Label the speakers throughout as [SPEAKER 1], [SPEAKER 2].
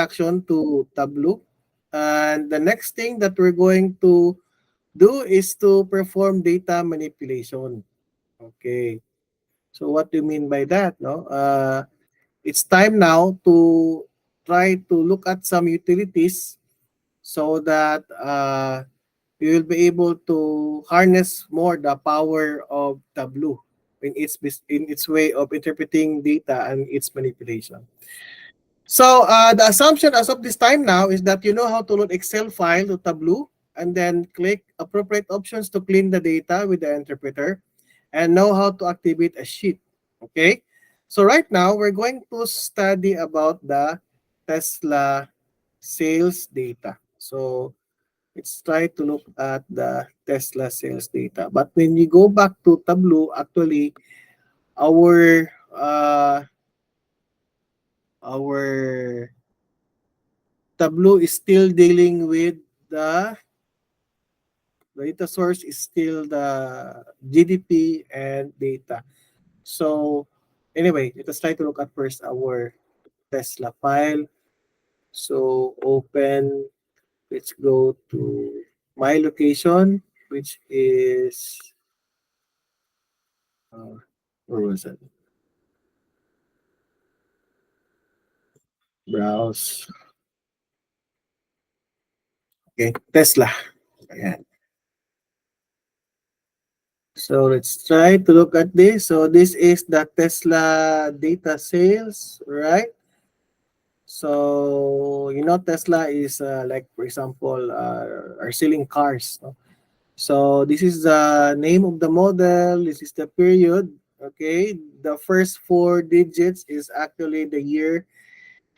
[SPEAKER 1] introduction to Tableau. And the next thing that we're going to do is to perform data manipulation. Okay. So what do you mean by that? No, it's time now to try to look at some utilities so that you will be able to harness more the power of Tableau in its way of interpreting data and its manipulation. So the assumption as of this time now is that you know how to load Excel file to Tableau and then click appropriate options to clean the data with the interpreter and know how to activate a sheet. Okay. So right now we're going to study about the Tesla sales data. So let's try to look at the Tesla sales data. But when you go back to Tableau, actually uh, our Tableau is still dealing with the data source is still the GDP and data. So anyway, let us try to look at first our Tesla file. So open, let's go to my location, which is where was it? Browse. Okay, Tesla. Ayan. So let's try to look at this. So this is the Tesla data sales, right? So you know Tesla is like for example are selling cars. No? So this is the name of the model. This is the period. Okay, the first four digits is actually the year,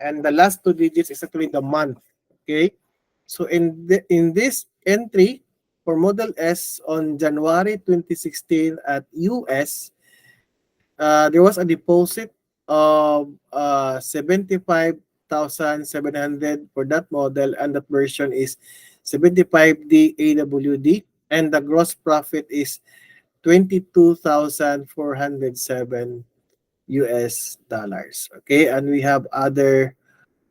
[SPEAKER 1] and the last two digits is actually the month. Okay, so in this entry for Model S on January 2016 at US, there was a deposit of 75,700 for that model, and that version is 75D AWD, and the gross profit is 22,407 US dollars. Okay, and we have other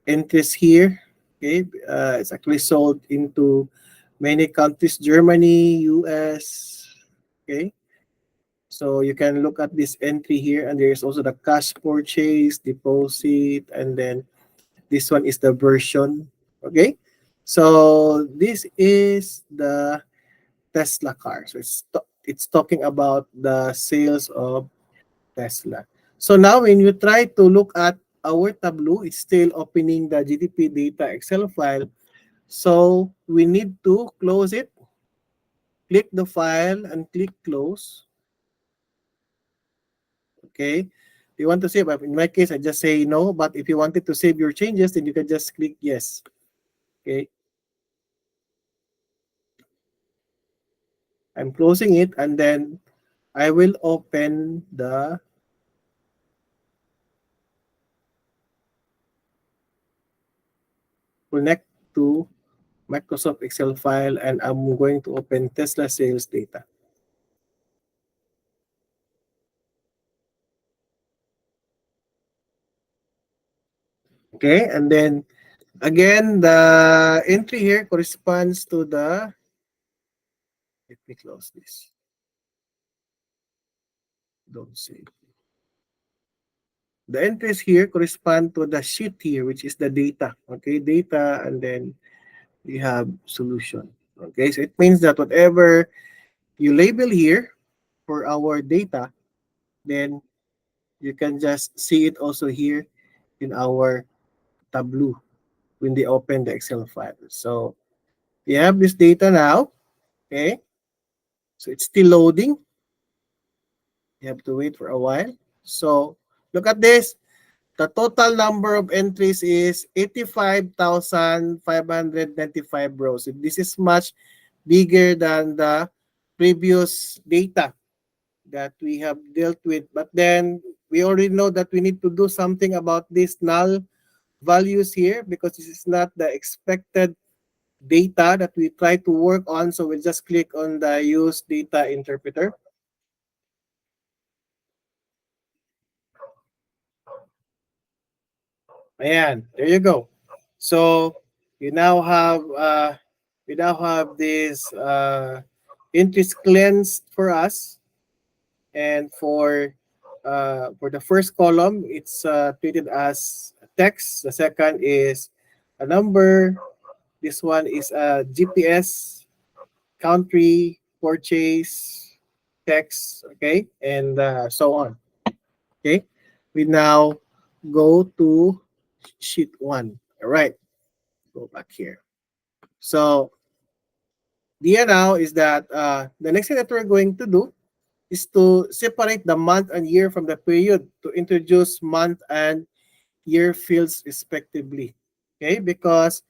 [SPEAKER 1] entries here. Okay, it's actually sold into many countries: Germany, US. Okay, so you can look at this entry here, and there's also the cash purchase, deposit, and then this one is the version. Okay, so this is the Tesla car. So it's talking about the sales of Tesla. So now when you try to look at our Tableau, it's still opening the GDP data Excel file. So we need to close it, click the file and click close. Okay. If you want to save, in my case, I just say no. But if you wanted to save your changes, then you can just click yes. Okay. I'm closing it, and then I will open the connect to Microsoft Excel file, and I'm going to open Tesla sales data. Okay, and then again, the entry here corresponds to the, let me close this. Don't save. The entries here correspond to the sheet here, which is the data. Okay, data, and then we have solution. Okay, so it means that whatever you label here for our data, then you can just see it also here in our Tableau when they open the Excel file. So we have this data now. Okay, so it's still loading. You have to wait for a while. So look at this. The total number of entries is 85,595 rows. This is much bigger than the previous data that we have dealt with. But then we already know that we need to do something about these null values here because this is not the expected data that we try to work on. So we'll just click on the use data interpreter. Ayan, there you go. So you now have this entries cleansed for us, and for the first column, it's treated as text. The second is a number. This one is a GPS, country, purchase, text, okay, and so on. Okay, we now go to sheet one. All right, go back here. So the now is that the next thing that we're going to do is to separate the month and year from the period to introduce month and year fields respectively. Okay, because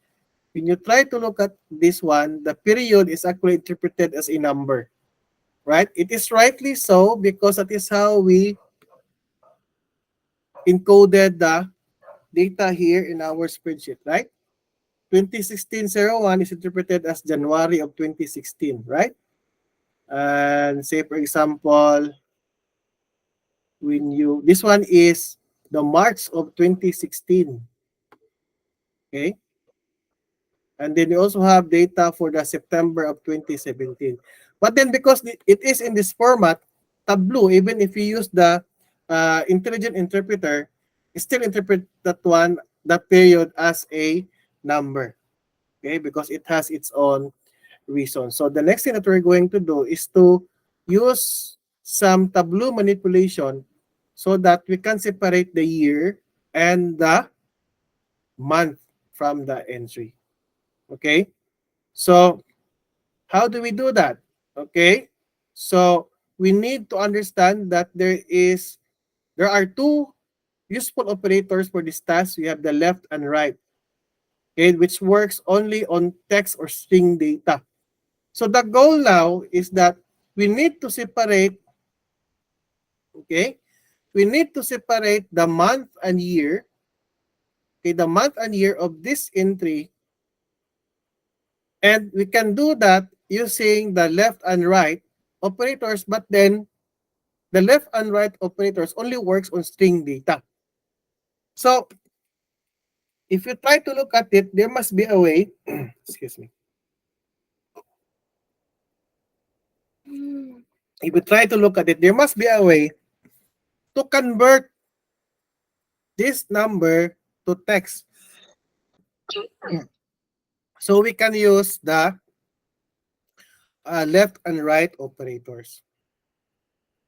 [SPEAKER 1] when you try to look at this one, the period is actually interpreted as a number, right? It is rightly so because that is how we encoded the data here in our spreadsheet, right? 2016-01 is interpreted as January of 2016, right? And say, for example, this one is the March of 2016, okay? And then you also have data for the September of 2017. But then because it is in this format, Tableau, even if you use the intelligent interpreter, it still interpret that period as a number, okay? Because it has its own reason. So the next thing that we're going to do is to use some Tableau manipulation so that we can separate the year and the month from the entry. Okay? So how do we do that? Okay? So we need to understand that there are two useful operators for this task. We have the left and right, okay, which works only on text or string data. So the goal now is that we need to separate, okay, we need to separate the month and year, okay, the month and year of this entry, and we can do that using the left and right operators, but then the left and right operators only works on string data. So if you try to look at it, there must be a way, excuse me. If you try to look at it, there must be a way to convert this number to text. So we can use the left and right operators.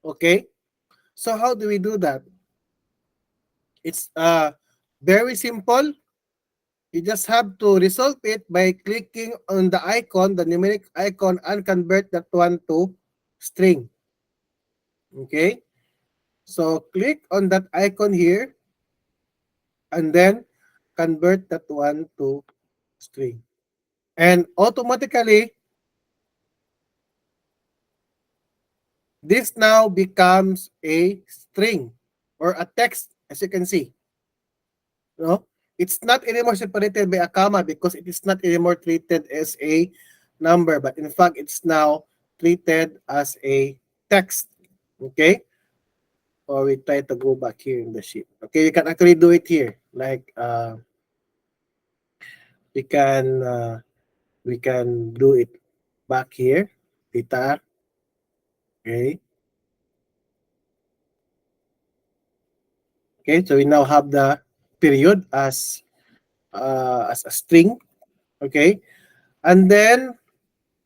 [SPEAKER 1] Okay? So how do we do that? It's very simple. You just have to resolve it by clicking on the icon, the numeric icon, and convert that one to string. Okay? So click on that icon here and then convert that one to string. And automatically, this now becomes a string or a text, as you can see. No? It's not anymore separated by a comma because it is not anymore treated as a number, but in fact, it's now treated as a text. Okay? Or we try to go back here in the sheet. Okay, you can actually do it here. Like we can do it back here. Data. Okay. Okay, so we now have the period as a string. Okay, and then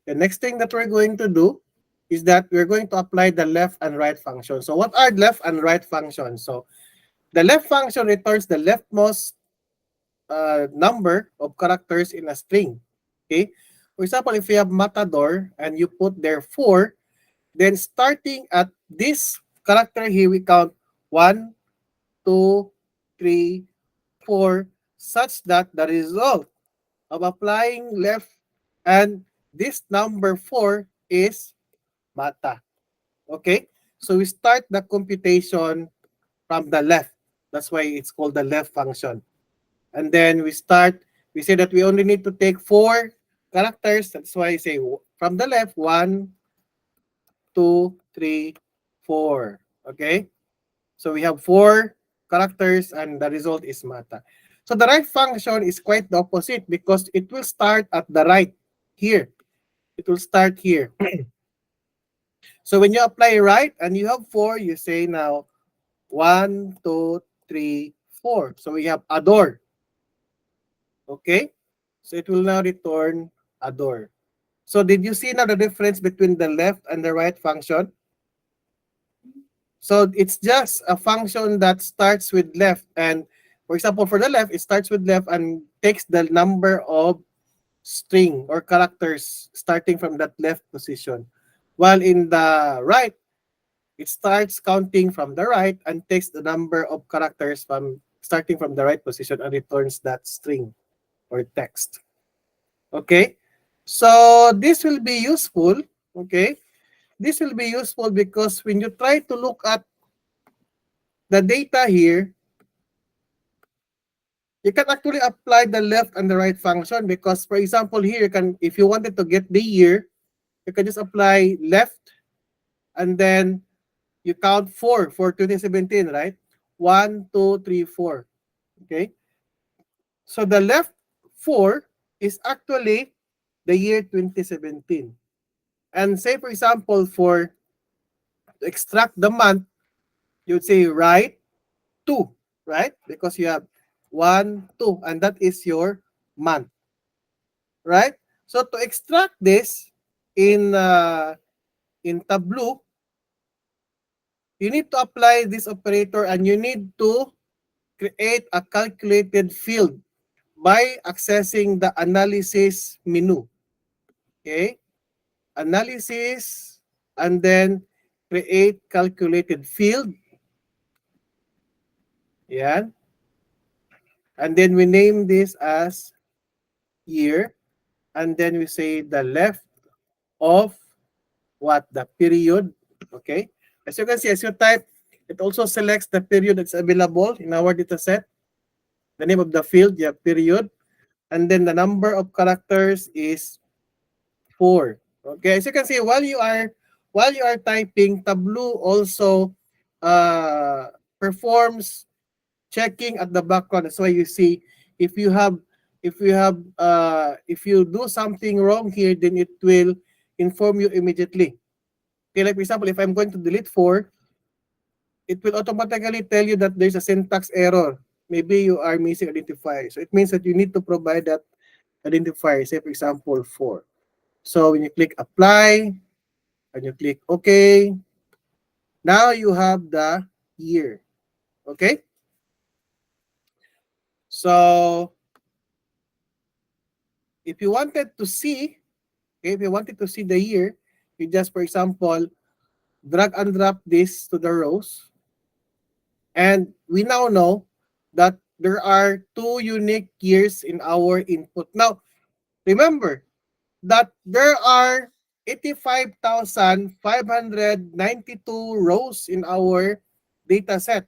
[SPEAKER 1] the next thing that we're going to do is that we're going to apply the left and right function. So what are left and right functions? So the left function returns the leftmost number of characters in a string. Okay, for example, if you have matador and you put there 4, then starting at this character here, we count 1, 2, 3, 4, such that the result of applying left and this number 4 is mata. Okay? So we start the computation from the left. That's why it's called the left function. And then we say that we only need to take 4 characters. That's why I say from the left, 1, 2, 3, 4. Okay? So we have 4 characters and the result is mata. So the right function is quite the opposite because it will start at the right here. It will start here. So when you apply right and you have 4, you say now 1, 2, 3, 4. So we have adore. Okay? So it will now return adore. So did you see now the difference between the left and the right function? So it's just a function that starts with left. And for example, for the left, it starts with left and takes the number of string or characters starting from that left position. While in the right, it starts counting from the right and takes the number of characters from starting from the right position and returns that string or text. Okay? So this will be useful. Okay? This will be useful because when you try to look at the data here, you can actually apply the left and the right function because, for example, here you can, if you wanted to get the year, you can just apply left and then you count 4 for 2017, right? 1, 2, 3, 4. Okay. So the left 4 is actually the year 2017. And say, for example, for to extract the month, you would say right 2, right? Because you have 1, 2, and that is your month, right? So to extract this in Tableau, you need to apply this operator and you need to create a calculated field by accessing the analysis menu. Okay? Analysis and then create calculated field. Yan. And then we name this as year. And then we say the left of what? The period. Okay? As you can see, as you type, it also selects the period that's available in our data set. The name of the field, you have period. And then the number of characters is 4. Okay, as you can see, while you are typing, Tableau also performs checking at the background. That's why you see if you have if you do something wrong here, then it will inform you immediately. Okay, like for example, if I'm going to delete 4, it will automatically tell you that there's a syntax error. Maybe you are missing identifier. So it means that you need to provide that identifier. Say for example 4. So when you click apply and you click OK, now you have the year. Okay? So if you wanted to see, okay, if you wanted to see the year, you just, for example, drag and drop this to the rows. And we now know that there are 2 unique years in our input. Now, remember that there are 85,592 rows in our data set.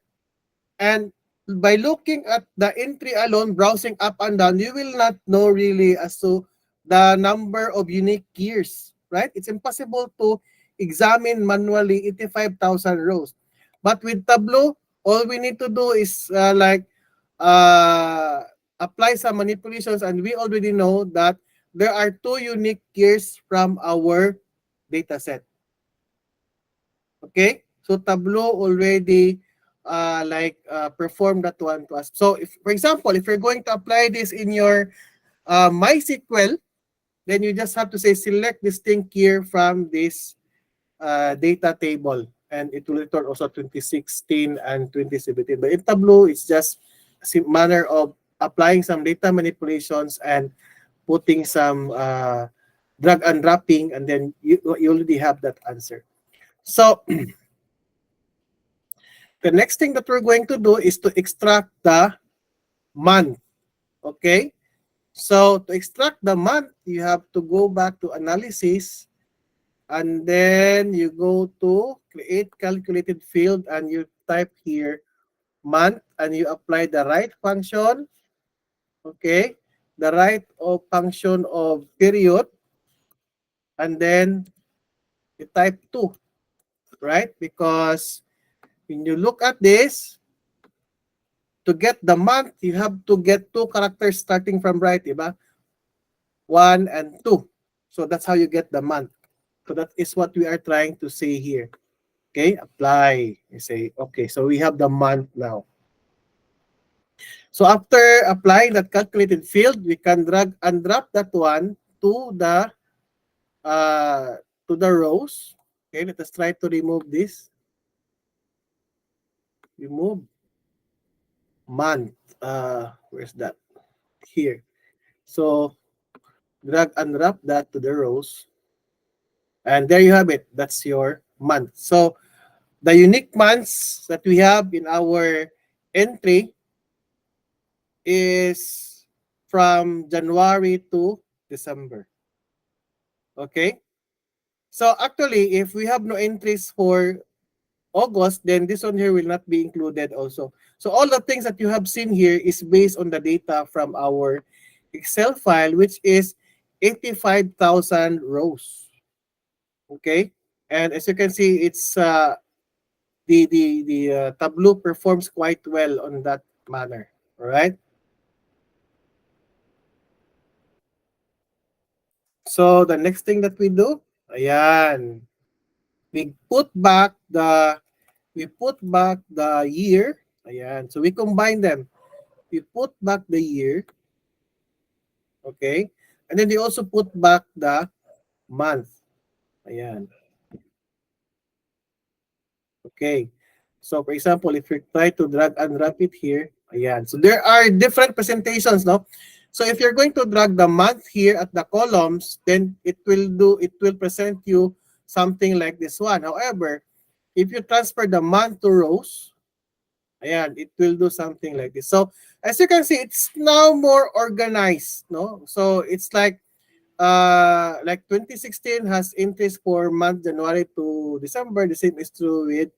[SPEAKER 1] And by looking at the entry alone, browsing up and down, you will not know really as to the number of unique years, right? It's impossible to examine manually 85,000 rows. But with Tableau, all we need to do is uh, apply some manipulations, and we already know that there are 2 unique years from our data set. Okay? So Tableau already perform that one to us. So if, for example, if you're going to apply this in your MySQL, then you just have to say select distinct year from this data table, and it will return also 2016 and 2017. But in Tableau, it's just a manner of applying some data manipulations and putting some drag and dropping, and then you already have that answer. So the next thing that we're going to do is to extract the month. Okay? So to extract the month, you have to go back to analysis, and then you go to create calculated field and you type here month and you apply the right function. Okay? The right of function of period, and then you type 2, right? Because when you look at this, to get the month, you have to get two characters starting from right, diba? 1 and 2. So that's how you get the month. So that is what we are trying to say here. Okay, apply. You say, okay, so we have the month now. So after applying that calculated field, we can drag and drop that one uh, to the rows. Okay, let us try to remove this. Remove month. Where's that? Here. So drag and drop that to the rows. And there you have it. That's your month. So the unique months that we have in our entry is from January to December. Okay? So actually, if we have no entries for August, then this one here will not be included also. So all the things that you have seen here is based on the data from our Excel file, which is 85,000 rows. Okay? And as you can see, it's the Tableau performs quite well on that manner. All right? So the next thing that we do, ayan, we put back the year. Ayan. So we combine them. We put back the year. Okay? And then we also put back the month. Ayan. Okay. So for example, if you try to drag and drop it here, ayan. So there are different presentations, no? So if you're going to drag the month here at the columns, then it will present you something like this one. However, if you transfer the month to rows, ayan, it will do something like this. So as you can see, it's now more organized, no? So it's like 2016 has entries for month January to December. The same is true with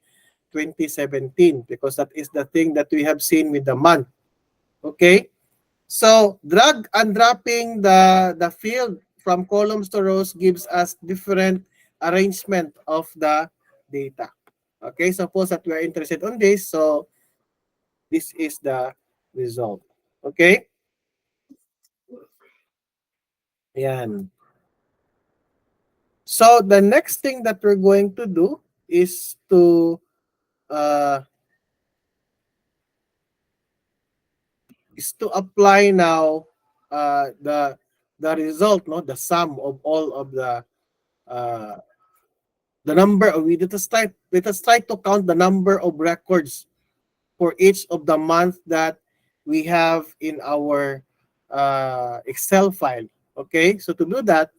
[SPEAKER 1] 2017 because that is the thing that we have seen with the month. Okay? So drag and dropping the field from columns to rows gives us different arrangement of the data. Okay, suppose that we are interested on this, so this is the result. Okay? Yan. So the next thing that we're going to do is to uh, apply now the result, no, the sum of all of uh, the number of let us try to count the number of records for each of the month that we have in our Excel file. Okay, so to do that,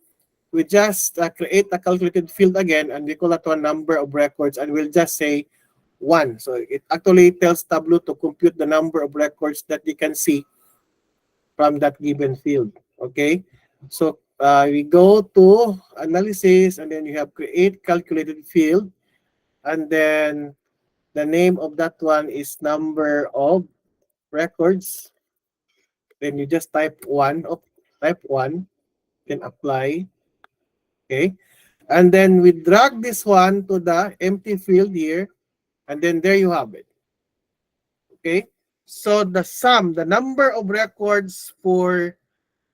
[SPEAKER 1] we just create a calculated field again, and we call that one number of records, and we'll just say 1. So it actually tells Tableau to compute the number of records that you can see from that given field. Okay, so we go to analysis, and then you have create calculated field, and then the name of that one is number of records. Then you just type 1, then apply. Okay, and then we drag this one to the empty field here, and then there you have it. Okay, so the sum, the number of records for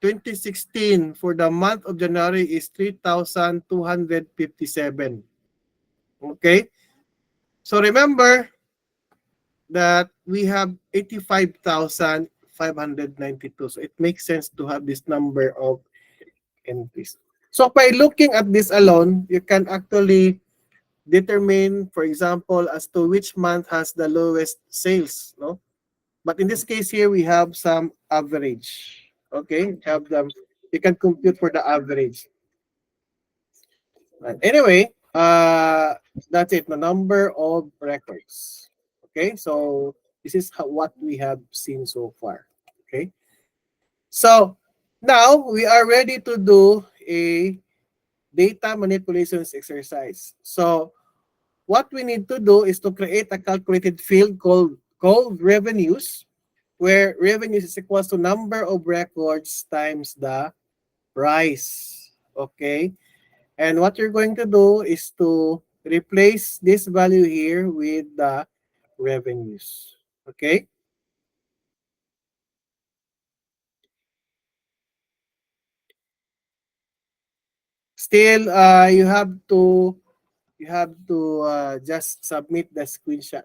[SPEAKER 1] 2016 for the month of January is 3,257. Okay, so remember that we have 85,592. So it makes sense to have this number of entries. So by looking at this alone, you can actually determine, for example, as to which month has the lowest sales, no? But in this case here, we have some average. Okay, have them. You can compute for the average. Right. Anyway, that's it. The number of records. Okay, so this is what we have seen so far. Okay, so now we are ready to do a data manipulations exercise. So what we need to do is to create a calculated field called revenues, where revenues is equals to number of records times the price. Okay, and what you're going to do is to replace this value here with the revenues. Okay, Still, you have to just submit the screenshot.